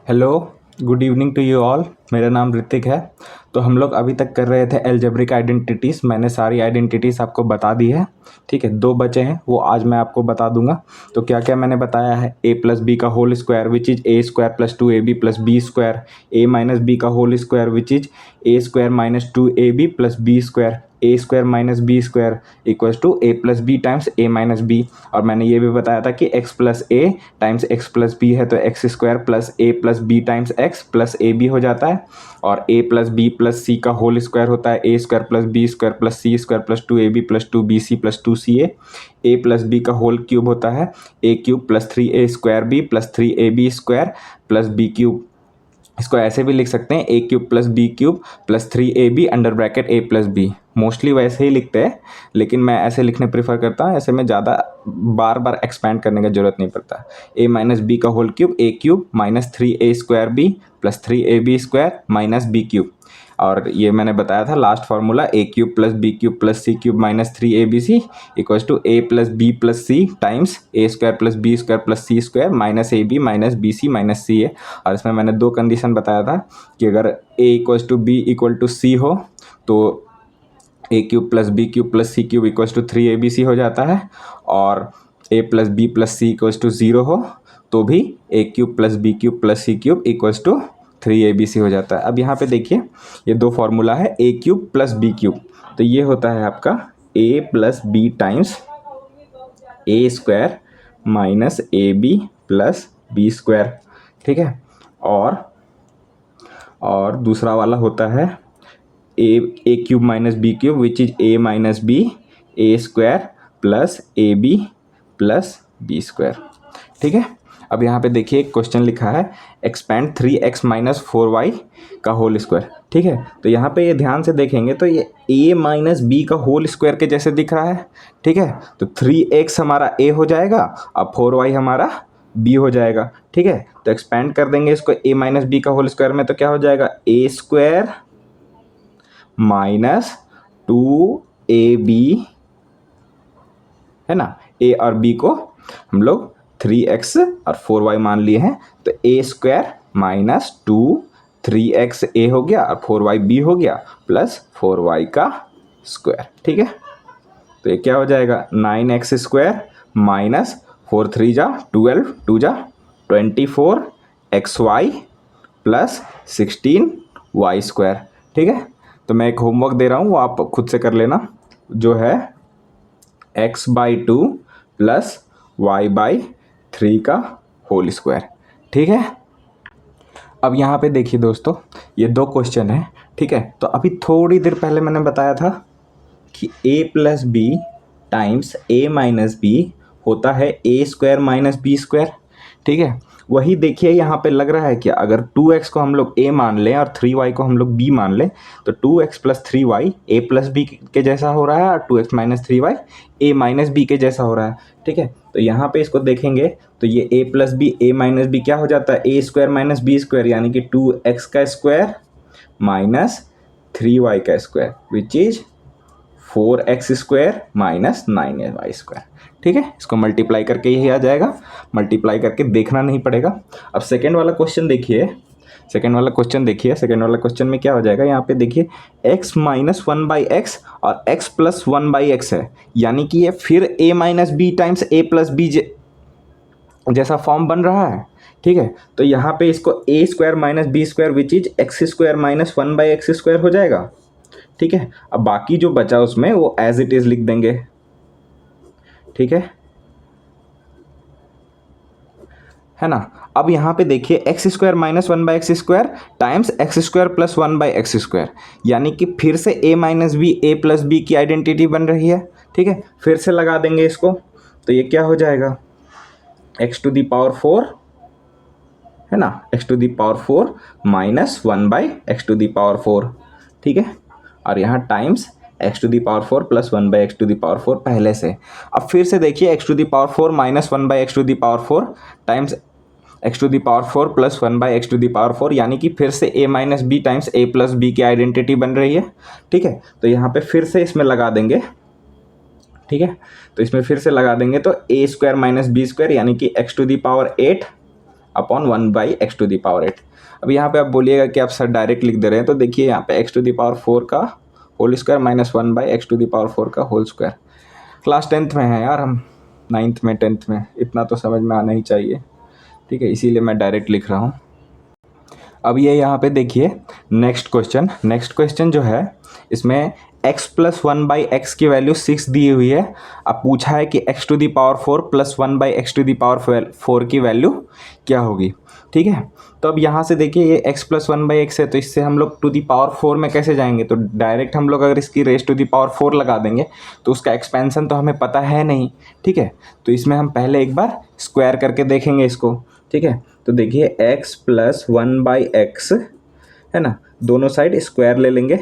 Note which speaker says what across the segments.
Speaker 1: Hello, good evening to you all. मेरा नाम ऋतिक है। तो हम लोग अभी तक कर रहे थे एल्जेब्रिक आइडेंटिटीज़। मैंने सारी आइडेंटिटीज़ आपको बता दी है। ठीक है, दो बचे हैं, वो आज मैं आपको बता दूंगा। तो क्या क्या मैंने बताया है, ए प्लस बी का whole square which is a square plus two a b plus b square, a minus b का whole square which is a square minus two a b plus b square, a square minus b square equals to a plus b times a minus b. और मैंने ये भी बताया था कि x plus a times x plus b है तो x square plus a plus b times x plus a b हो जाता है। और a plus b plus c का होल स्क्वायर होता है a square plus b square plus c square plus two a b plus two b c plus two c a plus b का whole cube होता है a cube plus three a square b plus three a b square plus b cube. इसको ऐसे भी लिख सकते हैं, a cube plus b cube plus three a b under bracket a plus b. Mostly वैसे ही लिखते हैं, लेकिन मैं ऐसे लिखने प्रीफर करता हूँ। ऐसे में ज़्यादा बार बार एक्सपैंड करने का जरूरत नहीं पड़ता। ए माइनस बी का whole cube a cube minus three a square b plus three a b square minus b cube. और ये मैंने बताया था last formula, a cube plus b cube plus c cube minus three a b c equals to a plus b plus c times a square plus b square plus c square minus a b minus b c minus c ए। और इसमें मैंने दो condition बताया था कि अगर a equals to b equal to c हो तो a cube plus b cube plus c cube equals to three a b c हो जाता है, और a plus b plus c equals to zero हो तो भी a cube plus b cube plus c cube equals to three a b c हो जाता है। अब यहाँ पे देखिए, ये दो फार्मूला है a cube plus b cube, तो ये होता है आपका a plus b times a square minus a b plus b square. ठीक है, और दूसरा वाला होता है a cube minus b cube which is a minus b a square plus a b plus b square. ठीक है, अब यहाँ पे देखिए एक क्वेश्चन लिखा है, expand three x minus four y का होल स्क्वायर। ठीक है, तो यहाँ पे ये ध्यान से देखेंगे तो ये ए माइनस बी का होल स्क्वायर के जैसे दिख रहा है। ठीक है, तो थ्री एक्स हमारा ए हो जाएगा और फोर वाई हमारा बी हो जाएगा। ठीक है, तो एक्सपैंड कर देंगे इसको ए माइनस बी का होल स्क्वायर में, तो क्या हो जाएगा a square minus two a b, है ना, ए और बी को हम लोग थ्री एक्स और फोर वाई मान लिए हैं, तो a square minus two three x a हो गया और फोर वाई बी हो गया प्लस फोर वाई का स्क्वायर। ठीक है, तो ये क्या हो जाएगा nine x square minus four three जा ट्वेल्व टू जा twenty four x y plus sixteen y square. ठीक है, तो मैं एक होमवर्क दे रहा हूँ, वो आप खुद से कर लेना, जो है x by two plus y by three का होल स्क्वायर। ठीक है, अब यहाँ पे देखिए दोस्तों, ये दो क्वेश्चन है। ठीक है, तो अभी थोड़ी देर पहले मैंने बताया था कि ए plus b times a minus B होता है a square minus b square. ठीक है, वही देखिए यहाँ पे लग रहा है कि अगर 2x को हम लोग a मान लें और 3y को हम लोग b मान लें तो 2x plus 3y a plus B के जैसा हो रहा है और 2x minus 3y a minus B के जैसा हो रहा है। ठीक है, तो यहाँ पे इसको देखेंगे तो ये a plus b a minus b क्या हो जाता है, a square minus b square, यानी कि 2x का स्क्वायर माइनस 3y का square which is 4x square minus 9y square. ठीक है, इसको मल्टीप्लाई करके यही आ जाएगा, मल्टीप्लाई करके देखना नहीं पड़ेगा। अब सेकेंड वाला क्वेश्चन देखिए, सेकेंड वाला क्वेश्चन में क्या हो जाएगा, यहाँ पे देखिए x minus one by x और x plus one by x है, यानी कि ये फिर a minus b times a plus b जैसा फॉर्म बन रहा है। ठीक है, तो यहाँ पे इसको a square minus b square which is x square minus one by x square हो जाएगा। ठीक है, अब बाकी जो बचा उसमें वो एज इट इज लिख देंगे। ठीक है ना। अब यहाँ पे देखिए x square minus one by x square times x square plus one by x square, यानी कि फिर से a minus b a plus b की आइडेंटिटी बन रही है। ठीक है, फिर से लगा देंगे इसको, तो ये क्या हो जाएगा x to the power four, है ना, x to the power four minus one by x to the power four. ठीक है, और यहाँ times x to the power four plus one by x to the power four पहले से। अब फिर से देखिए x to the power four minus one by x to the power four times x to the power four plus one by x to the power four, यानी कि फिर से a minus b times a plus b की identity बन रही है। ठीक है, तो यहाँ पे फिर से इसमें लगा देंगे। ठीक है, तो इसमें फिर से लगा देंगे तो a square minus b square, यानी कि x to the power eight upon 1/x⁴। अब यहाँ पे आप बोलिएगा कि आप सर डायरेक्ट लिख दे रहे हैं, तो देखिए यहाँ पे x⁴ का होल स्क्वायर माइनस 1/x⁴ का होल स्क्वायर। क्लास 10th में है यार हम, 9th में 10th में, इतना तो समझ में आना ही चाहिए, ठीक है, इसीलिए मैं डायरेक्ट लिख रहा हूँ। अब ये यहाँ पे देखिए नेक्स्ट क्वेश्चन जो है इसमें x + 1/x की वैल्यू 6 दी हुई है। अब पूछा है कि x⁴ + 1/x⁴ की वैल्यू क्या होगी, ठीक है। तो अब यहाँ से देखिए ये x + 1/x है, तो इससे हम लोग टू दी पावर 4 में कैसे जाएंगे, तो डायरेक्ट हम लोग अगर इसकी रेस टू दी पावर 4 लगा देंगे तो उसका एक्सपेंशन तो हमें पता है नहीं, ठीक है। तो इसमें हम पहले एक बार स्क्वायर करके देखेंगे इसको, ठीक है। तो देखिए x + 1/x है ना, दोनों साइड स्क्वायर ले लेंगे,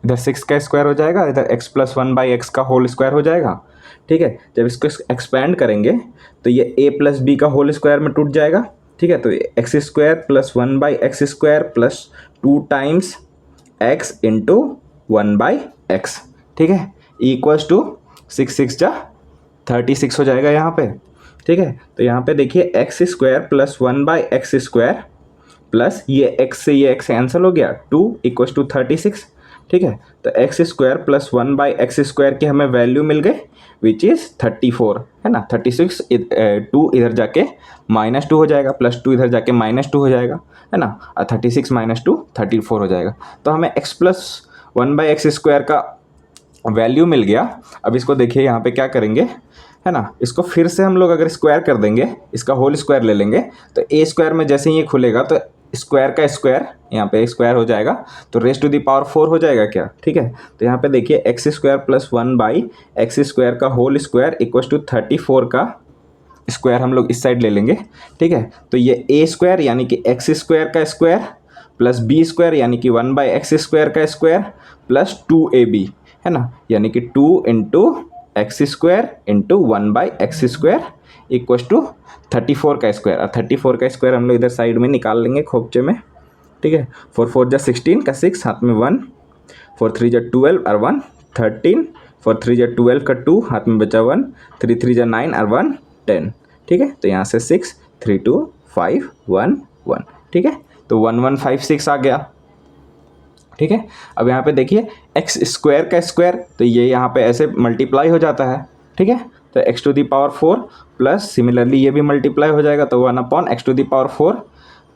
Speaker 1: इधर 6 का स्क्वायर हो जाएगा, इधर x + 1/x का होल स्क्वायर हो जाएगा, ठीक है। जब इसको एक्सपेंड करेंगे तो ये a + b का होल स्क्वायर में टूट जाएगा, ठीक है। तो x² + 1/x² + 2 times x × 1/x, ठीक है, इक्वल्स टू 6 × 36 हो जाएगा यहाँ पे, ठीक है। तो यहाँ पे देखिए x² + 1/x² प्लस ये x से ये x कैंसिल हो गया, 2 = 36, ठीक है। तो x² + 1/x² की हमें वैल्यू मिल गई विच इज़ 34, है ना। 36 2 इधर जाके -2 हो जाएगा, +2 इधर जाके -2 हो जाएगा, है ना, और 36 - 2 34 हो जाएगा। तो हमें x + 1/x² का वैल्यू मिल गया। अब इसको देखिए यहाँ पे क्या करेंगे, है ना, इसको फिर से हम लोग अगर स्क्वायर कर देंगे, इसका होल स्क्वायर ले लेंगे, तो a² में जैसे ही ये खुलेगा तो स्क्वायर का स्क्वायर यहाँ पे स्क्वायर हो जाएगा, तो रेस टू दी पावर 4 हो जाएगा क्या, ठीक है। तो यहाँ पे देखिए x² + 1/x² का होल स्क्वायर = 34 का स्क्वायर हम लोग इस साइड ले लेंगे, ठीक है। तो ये a² यानी कि x² का स्क्वायर प्लस b² यानी कि 1/x² का स्क्वायर प्लस 2ab, है ना, यानी कि 2 × x² × 1/x² = 34 का स्क्वायर। और 34 का स्क्वायर हम लोग इधर साइड में निकाल लेंगे खोपचे में, ठीक है। 4 4 जा 16 का 6 हाथ में 1, 4 3 जा 12 और 1 13, 4 3 जा 12 का 2 हाथ में बचा 1, 3 3 जा 9 और 1 10, ठीक है। तो यहाँ से 6 3 2 5 1 1, ठीक है। तो 1156 आ गया, ठीक है। अब यहाँ पे देखिए x² का स्क्वायर, तो ये यहाँ पे ऐसे मल्टीप्लाई हो जाता है, ठीक है। तो x⁴ प्लस सिमिलरली ये भी मल्टीप्लाई हो जाएगा, तो 1/x⁴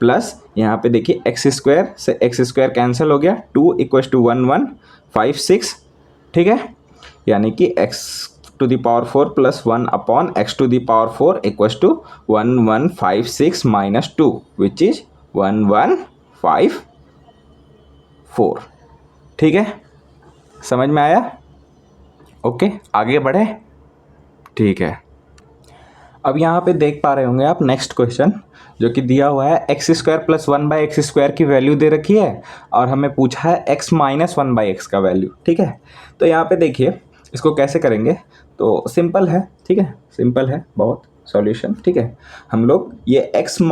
Speaker 1: प्लस यहाँ पे देखिए x² से x² कैंसिल हो गया, 2 = 1156, ठीक है, यानी कि x⁴ plus 1/x⁴ = 1156 - 2 which is 1154, ठीक है, समझ में आया। ओके, आगे बढ़े, ठीक है। अब यहाँ पे देख पा रहे होंगे आप नेक्स्ट क्वेश्चन जो कि दिया हुआ है x² + 1/x² की वैल्यू दे रखी है और हमें पूछा है x - 1/x का वैल्यू, ठीक है। तो यहाँ पे देखिए इसको कैसे करेंगे, तो सिंपल है, ठीक है, सिंपल है बहुत सॉल्यूशन, ठीक है। हम लोग ये x -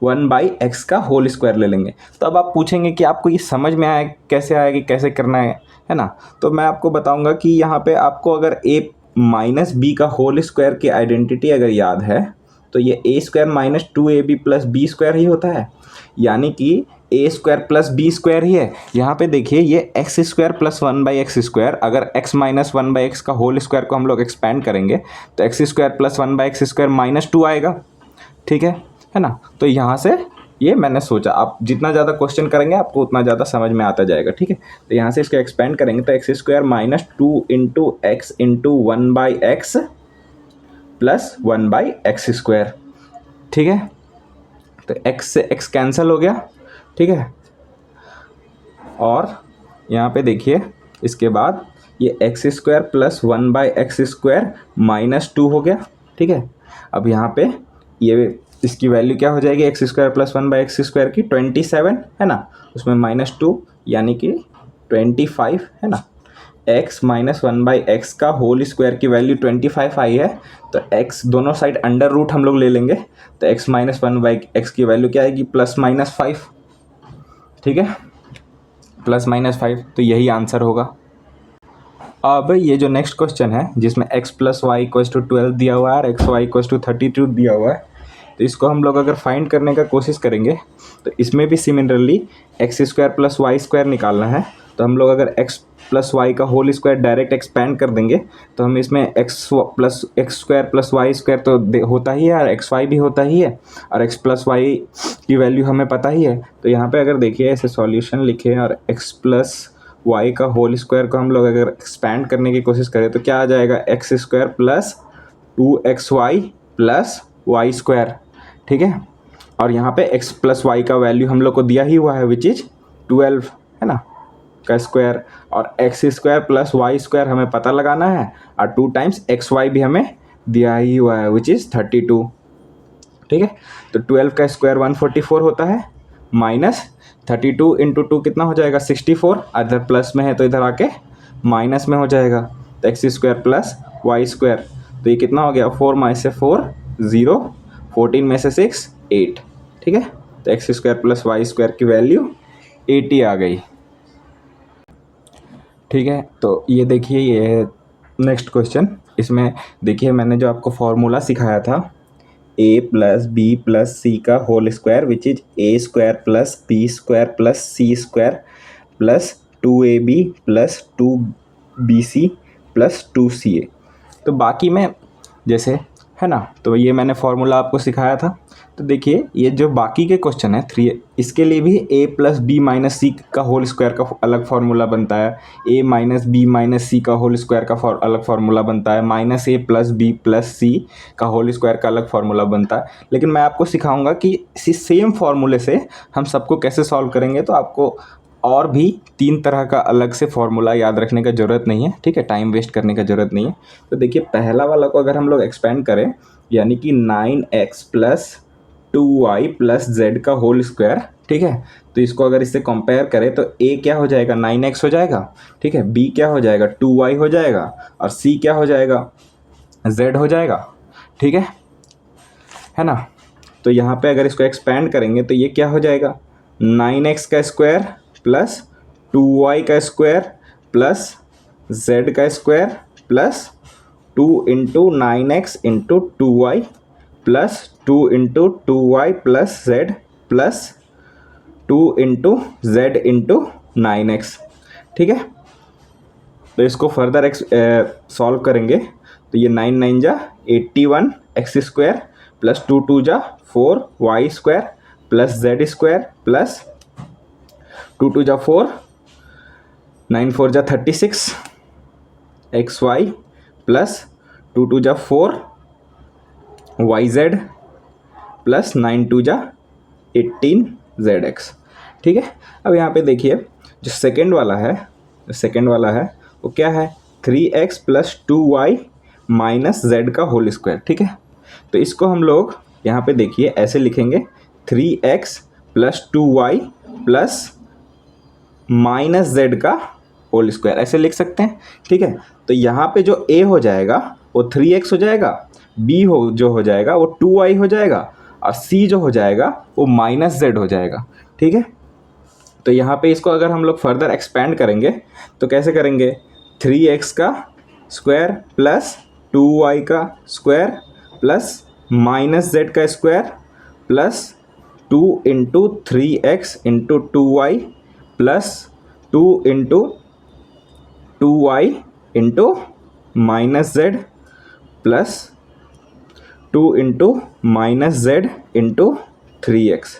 Speaker 1: 1/x का होल स्क्वायर ले लेंगे। तो अब आप पूछेंगे कि आपको ये समझ में आया कैसे आएगी, कैसे करना है ना। तो मैं आपको बताऊंगा कि यहाँ पे आपको अगर a - b का होल स्क्वायर की आइडेंटिटी अगर याद है तो ये a² - 2ab + b² ही होता है, यानी कि a² + b² ही है। यहाँ पे देखिए ये x² + 1/x², अगर x - 1/x का होल स्क्वायर को हम लोग एक्सपेंड करेंगे तो x² + 1/x² - 2 आएगा, ठीक है ना। तो यहाँ से ये मैंने सोचा आप जितना ज़्यादा क्वेश्चन करेंगे आपको उतना ज़्यादा समझ में आता जाएगा, ठीक है। तो यहाँ से इसको एक्सपेंड करेंगे तो x² - 2 × x × 1/x plus 1/x², ठीक है। तो x से x कैंसिल हो गया, ठीक है। और यहाँ पे देखिए इसके बाद ये x² + 1/x² - 2 हो गया, ठीक है। अब यहाँ पे ये इसकी वैल्यू क्या हो जाएगी, x² + 1/x² की 27, है ना, उसमें -2 यानी कि 25, है ना। x - 1/x का होल स्क्वायर की वैल्यू 25 आई है, तो x दोनों साइड अंडर रूट हम लोग ले लेंगे, तो x - 1/x की वैल्यू क्या आएगी, +-5, ठीक है, +-5, तो यही आंसर होगा। अब ये जो नेक्स्ट क्वेश्चन है जिसमें x + y = 12 दिया हुआ है और xy = 32 दिया हुआ है, तो इसको हम लोग अगर फाइंड करने का कोशिश करेंगे तो इसमें भी similarly x square plus y square निकालना है। तो हम लोग अगर एक्स प्लस वाई का होल स्क्वायर डायरेक्ट एक्सपैंड कर देंगे तो हम इसमें x square plus y square तो होता ही है और एक्स वाई भी होता ही है और एक्स प्लस वाई की वैल्यू हमें पता ही है। तो यहाँ पे अगर देखिए ऐसे सॉल्यूशन लिखे और एक्स प्लस वाई का होल स्क्वायर को हम लोग अगर एक्सपैंड करने की कोशिश करें तो क्या आ जाएगा, x square plus 2xy plus y square. ठीक है, और यहाँ पे x प्लस वाई का वैल्यू हम लोग को दिया ही हुआ है विच इज 12 है ना का स्क्वायर, और x square plus y square हमें पता लगाना है और 2 टाइम्स एक्स वाई भी हमें दिया ही हुआ है विच इज़ 32। ठीक है, तो 12 का स्क्वायर 144 होता है माइनस 32 इंटू 2 कितना हो जाएगा 64, इधर प्लस में है तो इधर आके माइनस में हो जाएगा। तो x square plus y square, तो ये कितना हो गया 4 माइनस से 4 0, 14 में से 6 8। ठीक है, तो x square plus y square की वैल्यू 80 आ गई। ठीक है, तो ये देखिए ये नेक्स्ट क्वेश्चन। इसमें देखिए मैंने जो आपको फॉर्मूला सिखाया था a plus b plus c का whole square which is a square plus b square plus c square plus 2ab plus 2bc plus 2ca। तो बाकी में जैसे है ना, तो ये मैंने फार्मूला आपको सिखाया था। तो देखिए ये जो बाकी के क्वेश्चन है 3, इसके लिए भी a plus b minus c का होल स्क्वायर का अलग फार्मूला बनता है, a minus b minus c का होल स्क्वायर का अलग फार्मूला बनता है, minus a plus b plus c का होल स्क्वायर का अलग फार्मूला बनता है। लेकिन मैं आपको सिखाऊंगा कि इसी सेम फार्मूले से हम सबको कैसे सॉल्व करेंगे, तो आपको और भी 3 तरह का अलग से फार्मूला याद रखने का ज़रूरत नहीं है। ठीक है, टाइम वेस्ट करने का ज़रूरत नहीं है। तो देखिए पहला वाला को अगर हम लोग एक्सपेंड करें यानी कि 9x plus 2y plus z का होल स्क्वायर। ठीक है, तो इसको अगर इससे कंपेयर करें तो a क्या हो जाएगा 9x हो जाएगा। ठीक है, b क्या हो जाएगा 2y हो जाएगा और c क्या हो जाएगा z हो जाएगा। ठीक है ना। तो यहाँ पे अगर इसको एक्सपेंड करेंगे तो ये क्या हो जाएगा 9x का स्क्वायर प्लस 2y का स्क्वायर प्लस z का square plus 2 into 9x into 2y plus 2 into 2y plus z plus 2 into z into 9x। ठीक है, तो इसको फर्दर सॉल्व करेंगे तो ये 9 9 जा 81 एक्स स्क्वायर प्लस 2 2 जा 4 y square plus z square plus 2 2 जा 4 9 4 जा 36 एक्स वाई प्लस 2 2 जा 4 वाई जेड प्लस 9 2 जा 18 जेड एक्स। ठीक है, अब यहाँ पे देखिए जो सेकेंड वाला है वो क्या है 3x plus 2y minus Z का होल स्क्वायर। ठीक है, तो इसको हम लोग यहाँ पे देखिए ऐसे लिखेंगे 3x plus 2y plus minus Z का होल स्क्वायर, ऐसे लिख सकते हैं। ठीक है, तो यहाँ पे जो a हो जाएगा वो 3x हो जाएगा, b जो हो जाएगा वो 2y हो जाएगा और c जो हो जाएगा वो माइनस जेड हो जाएगा। ठीक है, तो यहाँ पे इसको अगर हम लोग फर्दर एक्सपेंड करेंगे तो कैसे करेंगे 3x का स्क्वायर प्लस 2y का स्क्वायर प्लस माइनस जेड का square plus 2 into 3x into 2y plus 2 into 2y into minus Z plus 2 into minus Z into 3x।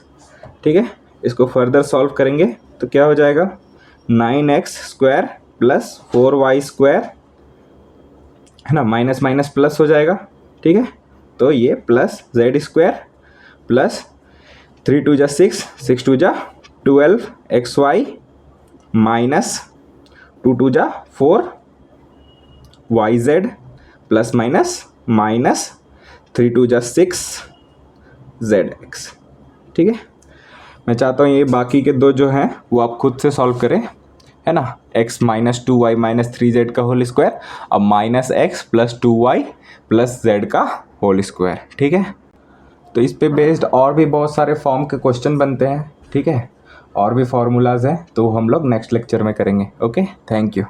Speaker 1: ठीक है, इसको फर्दर सॉल्व करेंगे तो क्या हो जाएगा 9x square plus 4y square है ना, माइनस माइनस प्लस हो जाएगा। ठीक है, तो ये प्लस जेड स्क्वायर प्लस 3 2 जा 6 6 2 जा 12 एक्स वाई माइनस 2 2 जा 4 y z plus minus minus 3 2 जा 6 जेड एक्स। ठीक है, मैं चाहता हूँ ये बाकी के दो जो हैं वो आप खुद से सॉल्व करें, है ना, x minus 2y minus 3z का होल स्क्वायर और minus x plus 2y plus z का होल स्क्वायर। ठीक है, तो इस पे बेस्ड और भी बहुत सारे फॉर्म के क्वेश्चन बनते हैं। ठीक है, और भी फार्मूलाज हैं तो हम लोग नेक्स्ट लेक्चर में करेंगे। Okay, thank you.